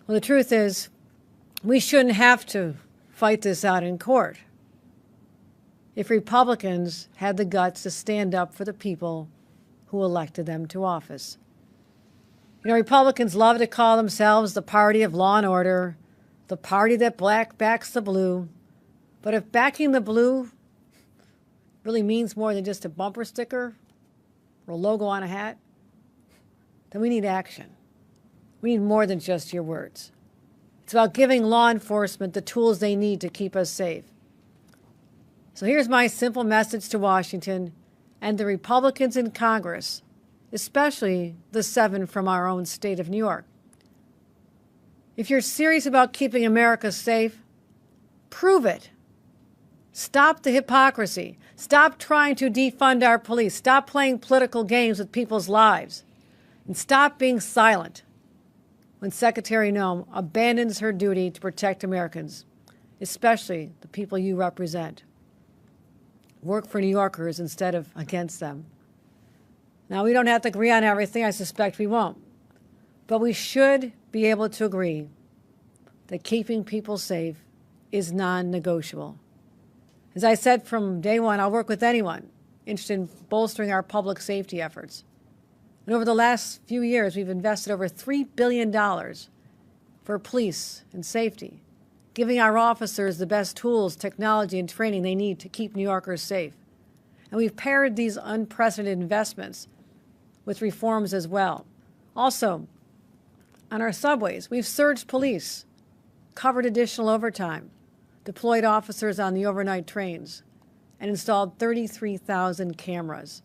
Well, the truth is, we shouldn't have to fight this out in court if Republicans had the guts to stand up for the people who elected them to office. You know, Republicans love to call themselves the party of law and order, the party that backs the blue. But if backing the blue really means more than just a bumper sticker or a logo on a hat, then we need action. We need more than just your words. It's about giving law enforcement the tools they need to keep us safe. So here's my simple message to Washington and the Republicans in Congress, especially the 7 from our own state of New York. If you're serious about keeping America safe, prove it. Stop the hypocrisy. Stop trying to defund our police. Stop playing political games with people's lives. And stop being silent when Secretary Noem abandons her duty to protect Americans, especially the people you represent. Work for New Yorkers instead of against them. Now, we don't have to agree on everything. I suspect we won't. But we should be able to agree that keeping people safe is non-negotiable. As I said from day one, I'll work with anyone interested in bolstering our public safety efforts. And over the last few years, we've invested over $3 billion for police and safety, giving our officers the best tools, technology, and training they need to keep New Yorkers safe. And we've paired these unprecedented investments with reforms as well. Also, on our subways, we've surged police, covered additional overtime, deployed officers on the overnight trains, and installed 33,000 cameras,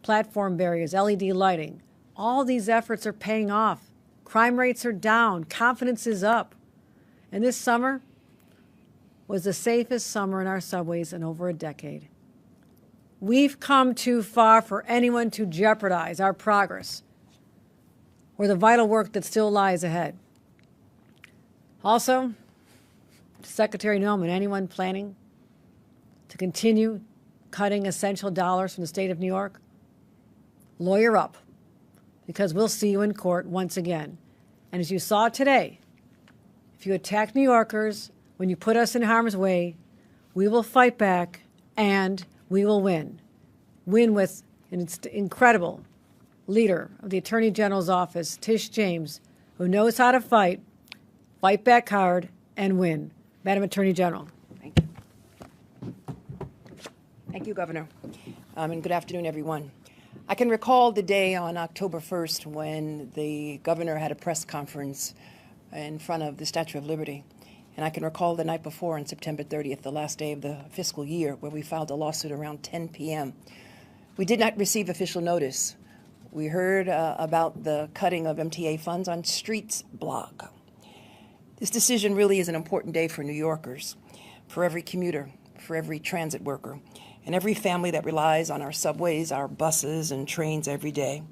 platform barriers, LED lighting. All these efforts are paying off. Crime rates are down. Confidence is up. And this summer was the safest summer in our subways in over a decade. We've come too far for anyone to jeopardize our progress or the vital work that still lies ahead. Also, Secretary Noem and anyone planning to continue cutting essential dollars from the state of New York, lawyer up, because we'll see you in court once again. And as you saw today, if you attack New Yorkers, when you put us in harm's way, we will fight back and we will win. Win with an incredible leader of the Attorney General's office, Tish James, who knows how to fight back hard, and win. Madam Attorney General. Thank you. Thank you, Governor. And good afternoon, everyone. I can recall the day on October 1st when the governor had a press conference in front of the Statue of Liberty. And I can recall the night before, on September 30th, the last day of the fiscal year, where we filed a lawsuit around 10 p.m. We did not receive official notice. We heard about the cutting of MTA funds on Street's blog. This decision really is an important day for New Yorkers, for every commuter, for every transit worker, and every family that relies on our subways, our buses, and trains every day.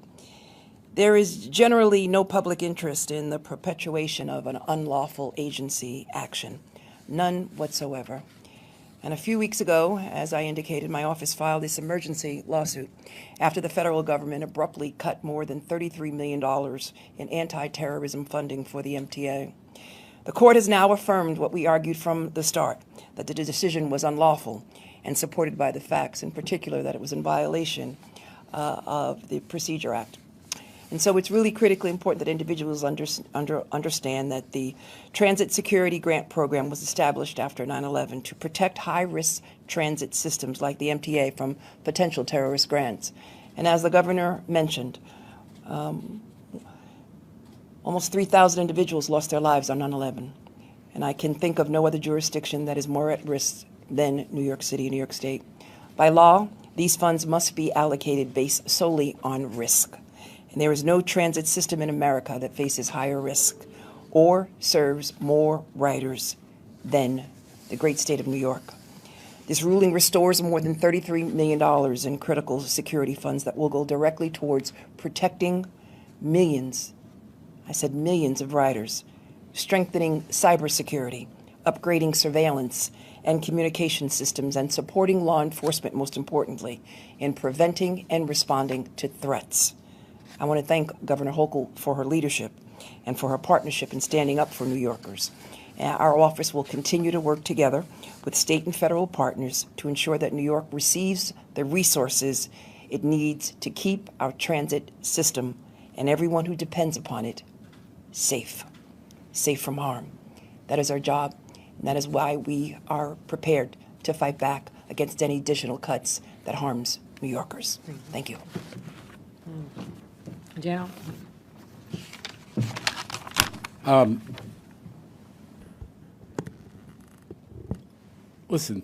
There is generally no public interest in the perpetuation of an unlawful agency action, none whatsoever. And a few weeks ago, as I indicated, my office filed this emergency lawsuit after the federal government abruptly cut more than $33 million in anti-terrorism funding for the MTA. The court has now affirmed what we argued from the start, that the decision was unlawful and supported by the facts, in particular that it was in violation of the Procedure Act. And so it's really critically important that individuals understand that the Transit Security Grant Program was established after 9/11 to protect high-risk transit systems like the MTA from potential terrorist grants. And as the governor mentioned, almost 3,000 individuals lost their lives on 9/11. And I can think of no other jurisdiction that is more at risk than New York City, New York State. By law, these funds must be allocated based solely on risk. And there is no transit system in America that faces higher risk or serves more riders than the great state of New York. This ruling restores more than $33 million in critical security funds that will go directly towards protecting millions, I said millions of riders, strengthening cybersecurity, upgrading surveillance and communication systems, and supporting law enforcement, most importantly, in preventing and responding to threats. I want to thank Governor Hochul for her leadership and for her partnership in standing up for New Yorkers. Our office will continue to work together with state and federal partners to ensure that New York receives the resources it needs to keep our transit system and everyone who depends upon it safe from harm. That is our job, and that is why we are prepared to fight back against any additional cuts that harms New Yorkers. Thank you. General? Listen,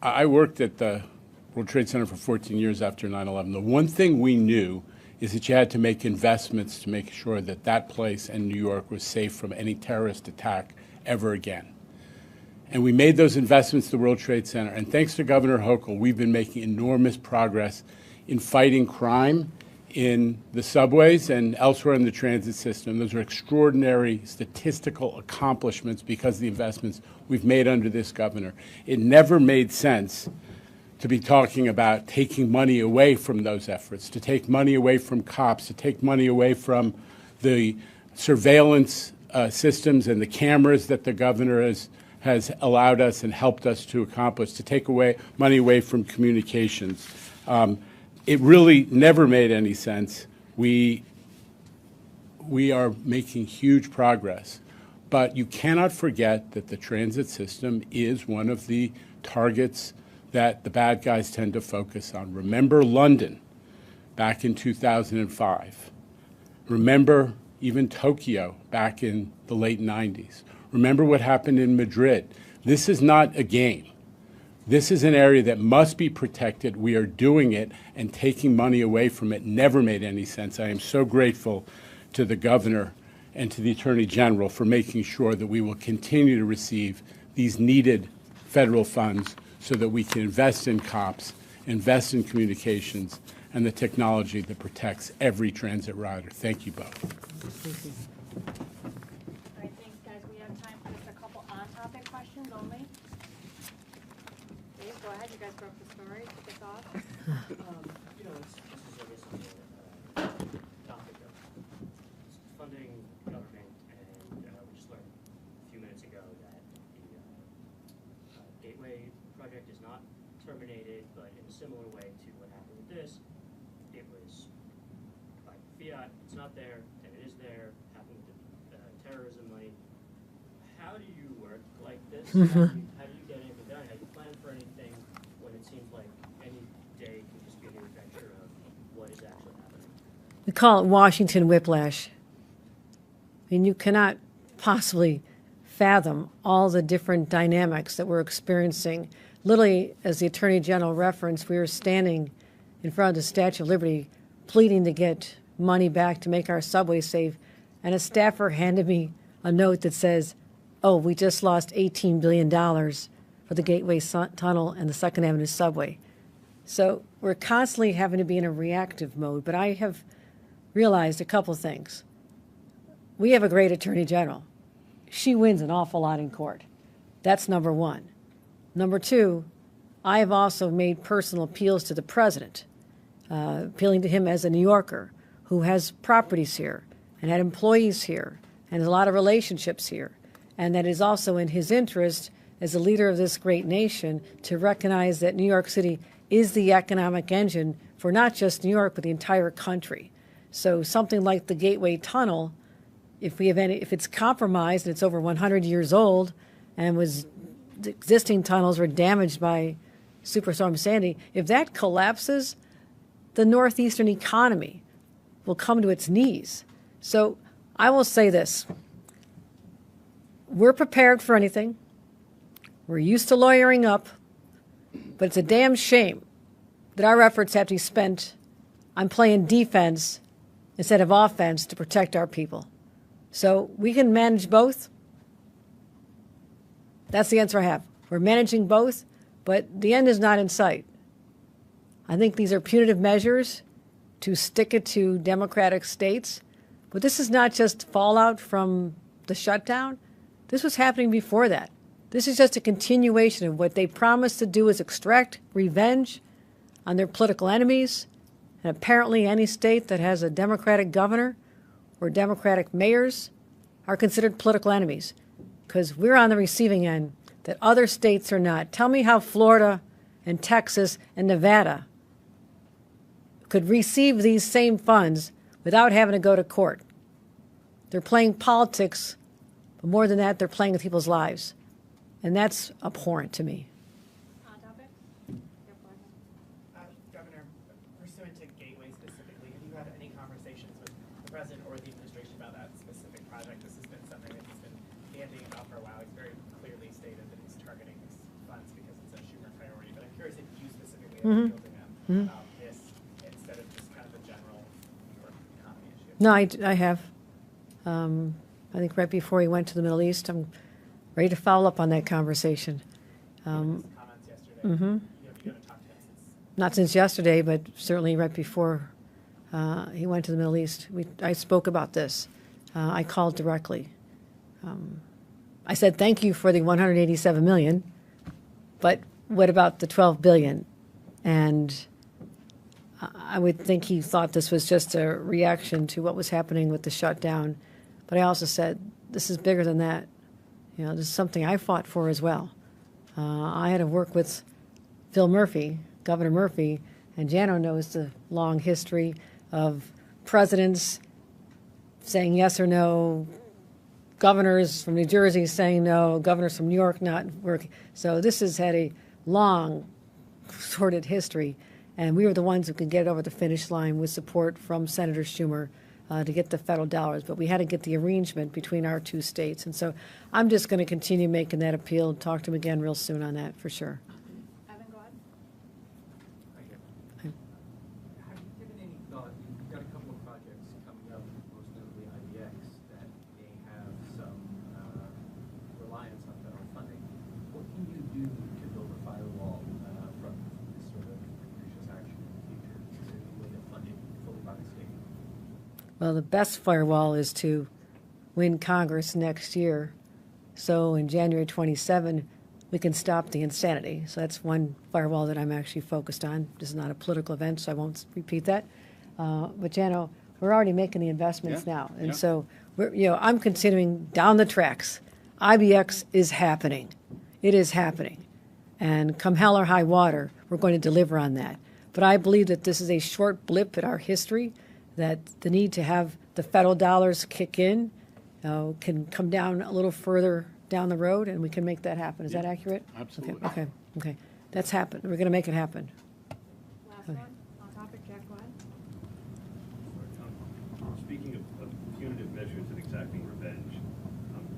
I worked at the World Trade Center for 14 years after 9/11. The one thing we knew is that you had to make investments to make sure that that place and New York was safe from any terrorist attack ever again. And we made those investments at the World Trade Center. And thanks to Governor Hochul, we've been making enormous progress in fighting crime in the subways and elsewhere in the transit system. Those are extraordinary statistical accomplishments because of the investments we've made under this governor. It never made sense to be talking about taking money away from those efforts, to take money away from cops, to take money away from the surveillance systems and the cameras that the governor has allowed us and helped us to accomplish, to take money away from communications. It really never made any sense. We are making huge progress, but you cannot forget that the transit system is one of the targets that the bad guys tend to focus on. Remember London back in 2005. Remember even Tokyo back in the late 90s. Remember what happened in Madrid. This is not a game. This is an area that must be protected. We are doing it, and taking money away from it never made any sense. I am so grateful to the governor and to the Attorney General for making sure that we will continue to receive these needed federal funds so that we can invest in cops, invest in communications, and the technology that protects every transit rider. Thank you both. All right, thanks, guys. We have time for just a couple on-topic questions only. Dave, go ahead. You guys broke the story. Kick us off. You know, this is, I guess, on the topic of funding government, and we just learned a few minutes ago that the Gateway project is not terminated, but in a similar way to what happened with this, it was by fiat, it's not there, and it is there, happened with the terrorism money. How do you work like this? How do you get anything done? How do you plan for anything when it seems like any day can just be a new adventure of what is actually happening? We call it Washington whiplash. I mean, you cannot possibly fathom all the different dynamics that we're experiencing. Literally, as the Attorney General referenced, we were standing in front of the Statue of Liberty pleading to get money back to make our subway safe, and a staffer handed me a note that says, oh, we just lost $18 billion for the Gateway Tunnel and the Second Avenue subway. So we're constantly having to be in a reactive mode, but I have realized a couple things. We have a great Attorney General. She wins an awful lot in court. That's number one. Number two, I have also made personal appeals to the president, appealing to him as a New Yorker who has properties here and had employees here and has a lot of relationships here, and that is also in his interest as a leader of this great nation to recognize that New York City is the economic engine for not just New York, but the entire country. So something like the Gateway Tunnel, if it's compromised and it's over 100 years old and the existing tunnels were damaged by Superstorm Sandy, if that collapses, the northeastern economy will come to its knees. So I will say this. We're prepared for anything. We're used to lawyering up, but it's a damn shame that our efforts have to be spent on playing defense instead of offense to protect our people. So we can manage both. That's the answer I have. We're managing both, but the end is not in sight. I think these are punitive measures to stick it to democratic states, but this is not just fallout from the shutdown. This was happening before that. This is just a continuation of what they promised to do, is extract revenge on their political enemies. And apparently any state that has a Democratic governor where Democratic mayors are considered political enemies, because we're on the receiving end that other states are not. Tell me how Florida and Texas and Nevada could receive these same funds without having to go to court. They're playing politics, but more than that, they're playing with people's lives. And that's abhorrent to me. On topic? Yep, go ahead. Governor, pursuant to Gateway specifically, have you had any conversations with the president or the administration about that specific project? This has been something that he's been bandying about for a while. He's very clearly stated that he's targeting these funds because it's a Schumer priority. But I'm curious if you specifically have been fielding them about this instead of just kind of a general New York economy issue. No, I have. I think right before he went to the Middle East, I'm ready to follow up on that conversation. Given his comments yesterday, you haven't talked to him since. Not since yesterday, but certainly right before he went to the Middle East. I spoke about this. I called directly. I said, thank you for the $187 million, but what about the $12 billion? And I would think he thought this was just a reaction to what was happening with the shutdown. But I also said, this is bigger than that. You know, this is something I fought for as well. I had to work with Phil Murphy, Governor Murphy, and Jano knows the long history of presidents saying yes or no, governors from New Jersey saying no, governors from New York not working. So this has had a long, sordid history, and we were the ones who could get it over the finish line with support from Senator Schumer to get the federal dollars. But we had to get the arrangement between our two states. And so I'm just going to continue making that appeal, talk to him again real soon on that, for sure. Evan, go ahead. Have you given any thought, you've got a couple of projects coming up, most notably IBX, that may have some reliance on federal funding. What can you do to build a firewall from this sort of capricious action in the future? Is there any way to fund it fully by the state? Well, the best firewall is to win Congress next year. So in January 27, we can stop the insanity. So that's one firewall that I'm actually focused on. This is not a political event, so I won't repeat that. But, Jano, we're already making the investments now. And so, I'm continuing down the tracks. IBX is happening. It is happening. And come hell or high water, we're going to deliver on that. But I believe that this is a short blip in our history, that the need to have the federal dollars kick in can come down a little further down the road, and we can make that happen. Is that accurate? Absolutely. Okay. That's happened. We're going to make it happen. Last one, on topic, Jack, go ahead. Speaking of punitive measures and exacting revenge,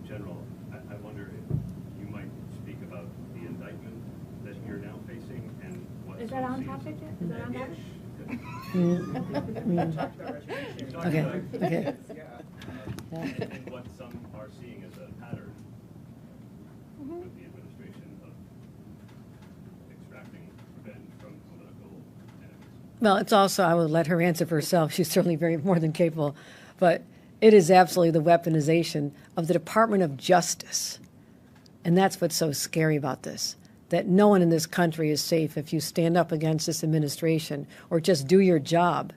General, I wonder if you might speak about the indictment that you're now facing and what. Is that on topic yet? Is that on topic? Talked about retribution. Okay. And what some are seeing as a pattern with the administration of extracting revenge from political enemies. Well, it's also, I will let her answer for herself. She's certainly very more than capable. But it is absolutely the weaponization of the Department of Justice. And that's what's so scary about this, that no one in this country is safe if you stand up against this administration or just do your job,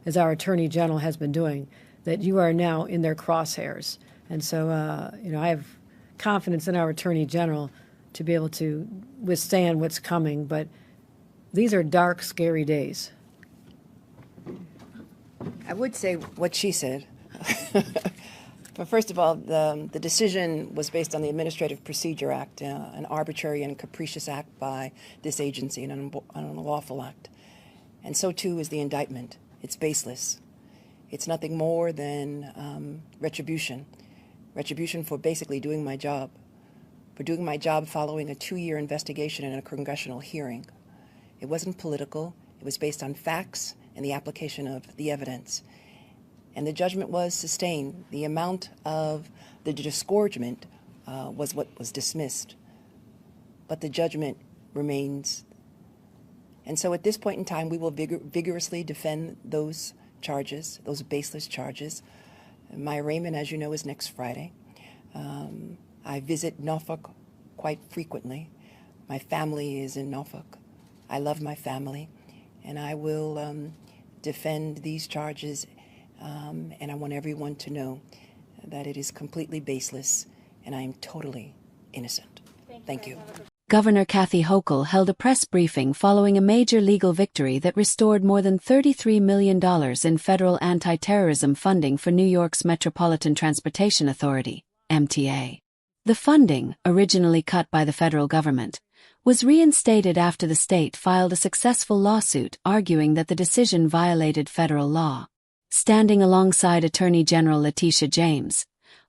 as our Attorney General has been doing, that you are now in their crosshairs. And so, I have confidence in our Attorney General to be able to withstand what's coming. But these are dark, scary days. I would say what she said. But first of all, the decision was based on the Administrative Procedure Act, an arbitrary and capricious act by this agency, an unlawful act. And so too is the indictment. It's baseless. It's nothing more than retribution. Retribution for basically doing my job. For doing my job following a 2-year investigation and a congressional hearing. It wasn't political. It was based on facts and the application of the evidence. And the judgment was sustained. The amount of the disgorgement was what was dismissed. But the judgment remains. And so at this point in time, we will vigorously defend those charges, those baseless charges. My arraignment, as you know, is next Friday. I visit Norfolk quite frequently. My family is in Norfolk. I love my family. And I will defend these charges And I want everyone to know that it is completely baseless, and I am totally innocent. Thank you. Governor Kathy Hochul held a press briefing following a major legal victory that restored more than $33 million in federal anti-terrorism funding for New York's Metropolitan Transportation Authority, MTA. The funding, originally cut by the federal government, was reinstated after the state filed a successful lawsuit arguing that the decision violated federal law. Standing alongside Attorney General Letitia James,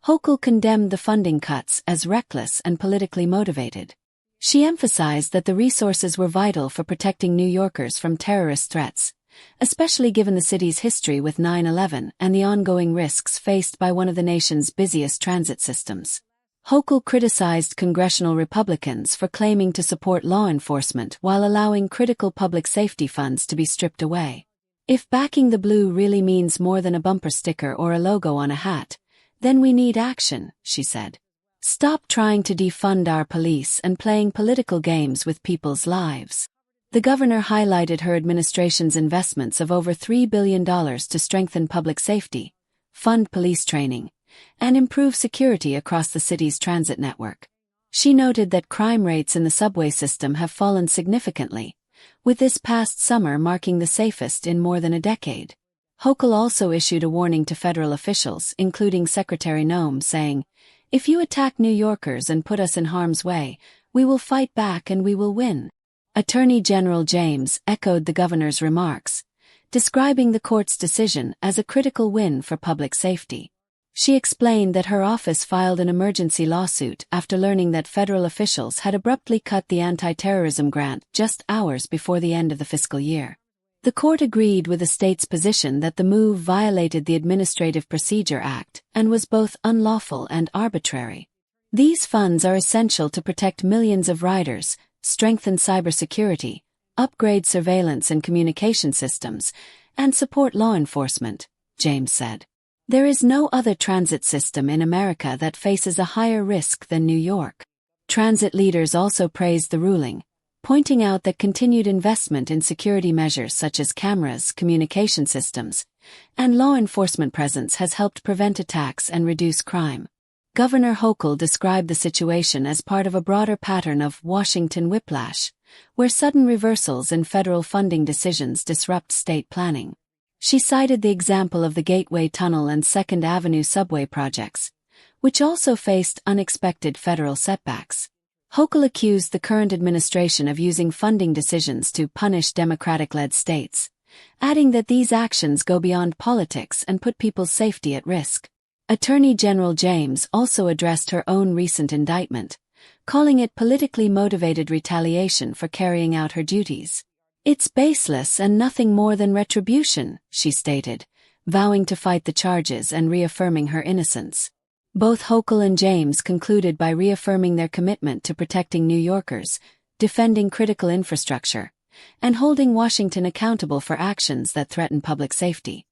Hochul condemned the funding cuts as reckless and politically motivated. She emphasized that the resources were vital for protecting New Yorkers from terrorist threats, especially given the city's history with 9/11 and the ongoing risks faced by one of the nation's busiest transit systems. Hochul criticized congressional Republicans for claiming to support law enforcement while allowing critical public safety funds to be stripped away. If backing the blue really means more than a bumper sticker or a logo on a hat, then we need action, she said. Stop trying to defund our police and playing political games with people's lives. The governor highlighted her administration's investments of over $3 billion to strengthen public safety, fund police training, and improve security across the city's transit network. She noted that crime rates in the subway system have fallen significantly, with this past summer marking the safest in more than a decade. Hochul also issued a warning to federal officials, including Secretary Noem, saying, "If you attack New Yorkers and put us in harm's way, we will fight back and we will win." Attorney General James echoed the governor's remarks, describing the court's decision as a critical win for public safety. She explained that her office filed an emergency lawsuit after learning that federal officials had abruptly cut the anti-terrorism grant just hours before the end of the fiscal year. The court agreed with the state's position that the move violated the Administrative Procedure Act and was both unlawful and arbitrary. These funds are essential to protect millions of riders, strengthen cybersecurity, upgrade surveillance and communication systems, and support law enforcement, James said. There is no other transit system in America that faces a higher risk than New York. Transit leaders also praised the ruling, pointing out that continued investment in security measures such as cameras, communication systems, and law enforcement presence has helped prevent attacks and reduce crime. Governor Hochul described the situation as part of a broader pattern of Washington whiplash, where sudden reversals in federal funding decisions disrupt state planning. She cited the example of the Gateway Tunnel and 2nd Avenue subway projects, which also faced unexpected federal setbacks. Hochul accused the current administration of using funding decisions to punish Democratic-led states, adding that these actions go beyond politics and put people's safety at risk. Attorney General James also addressed her own recent indictment, calling it politically motivated retaliation for carrying out her duties. "It's baseless and nothing more than retribution," she stated, vowing to fight the charges and reaffirming her innocence. Both Hochul and James concluded by reaffirming their commitment to protecting New Yorkers, defending critical infrastructure, and holding Washington accountable for actions that threaten public safety.